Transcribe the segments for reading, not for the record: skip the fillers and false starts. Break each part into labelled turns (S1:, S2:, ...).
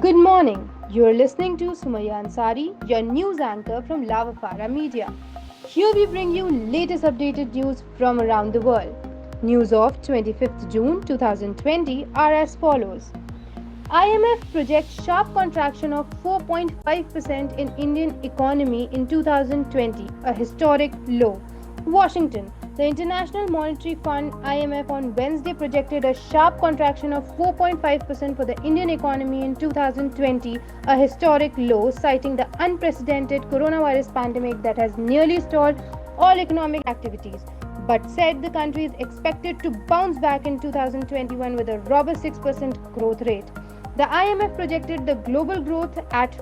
S1: Good morning. You are listening to Sumaya Ansari, your news anchor from Lavafara Media. Here we bring you latest updated news from around the world. News of 25th June 2020 are as follows. IMF projects sharp contraction of 4.5% in Indian economy in 2020, a historic low. Washington. The International Monetary Fund IMF on Wednesday projected a sharp contraction of 4.5% for the Indian economy in 2020, a historic low, citing the unprecedented coronavirus pandemic that has nearly stalled all economic activities, but said the country is expected to bounce back in 2021 with a robust 6% growth rate. The IMF projected the global growth at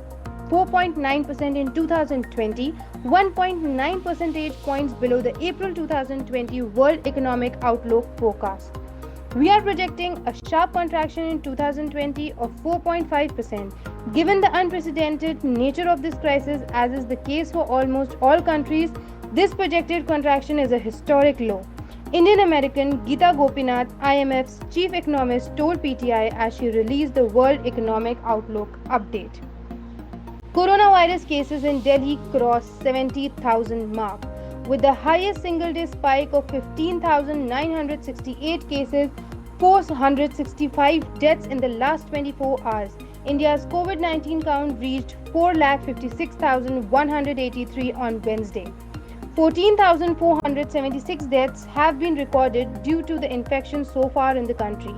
S1: 4.9% in 2020, 1.9 percentage points below the April 2020 World Economic Outlook forecast. We are projecting a sharp contraction in 2020 of 4.5%. Given the unprecedented nature of this crisis, as is the case for almost all countries, this projected contraction is a historic low. Indian American Geeta Gopinath, IMF's chief economist, told PTI as she released the World Economic Outlook update. Coronavirus cases in Delhi crossed 70,000 mark, with the highest single-day spike of 15,968 cases, 465 deaths in the last 24 hours. India's COVID-19 count reached 4,56,183 on Wednesday. 14,476 deaths have been recorded due to the infection so far in the country.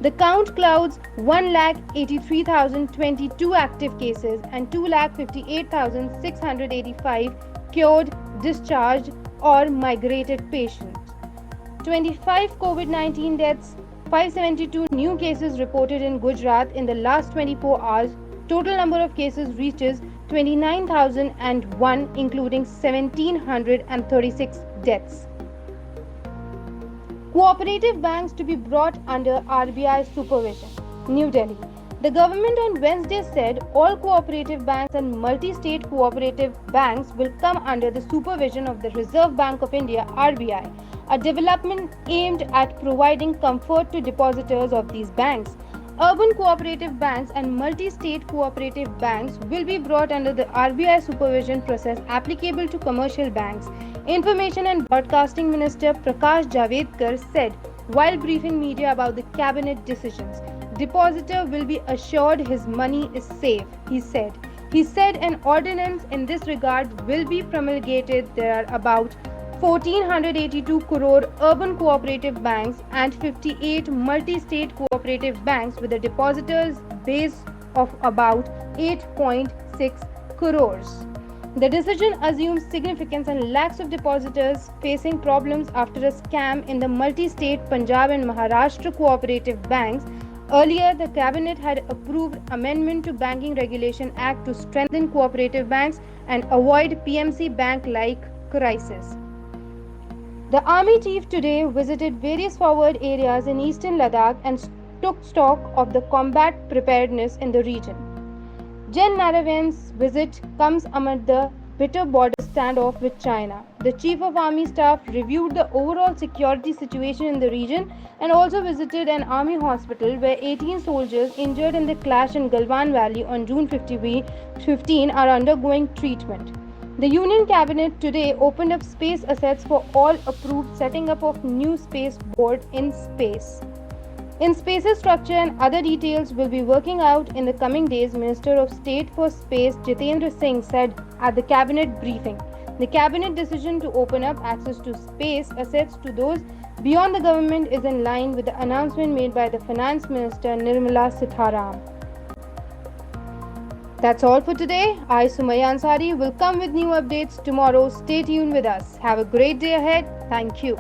S1: The count clouds 1,83,022 active cases and 2,58,685 cured, discharged, or migrated patients. 25 COVID-19 deaths, 572 new cases reported in Gujarat in the last 24 hours. Total number of cases reaches 29,001, including 1,736 deaths. Cooperative banks to be brought under RBI supervision. New Delhi. The government on Wednesday said all cooperative banks and multi-state cooperative banks will come under the supervision of the Reserve Bank of India (RBI), a development aimed at providing comfort to depositors of these banks. Urban cooperative banks and multi-state cooperative banks will be brought under the RBI supervision process applicable to commercial banks. Information and Broadcasting Minister Prakash Javadekar said while briefing media about the cabinet decisions, depositor will be assured his money is safe, he said. He said an ordinance in this regard will be promulgated. There are about 1,482 crore urban cooperative banks and 58 multi-state cooperative banks with a depositors base of about 8.6 crores. The decision assumes significance and lakhs of depositors facing problems after a scam in the multi-state Punjab and Maharashtra cooperative banks. Earlier, the cabinet had approved amendment to Banking Regulation Act to strengthen cooperative banks and avoid PMC bank-like crisis. The army chief today visited various forward areas in eastern Ladakh and took stock of the combat preparedness in the region. Jen Narayan's visit comes amid the bitter border standoff with China. The Chief of Army Staff reviewed the overall security situation in the region and also visited an army hospital where 18 soldiers injured in the clash in Galwan Valley on June 15 are undergoing treatment. The Union Cabinet today opened up space assets for all approved setting up of new space board in space. In space's structure and other details will be working out in the coming days, Minister of State for Space Jitendra Singh said at the cabinet briefing. The cabinet decision to open up access to space assets to those beyond the government is in line with the announcement made by the Finance Minister Nirmala Sitharaman. That's all for today. I, Sumaya Ansari, will come with new updates tomorrow. Stay tuned with us. Have a great day ahead. Thank you.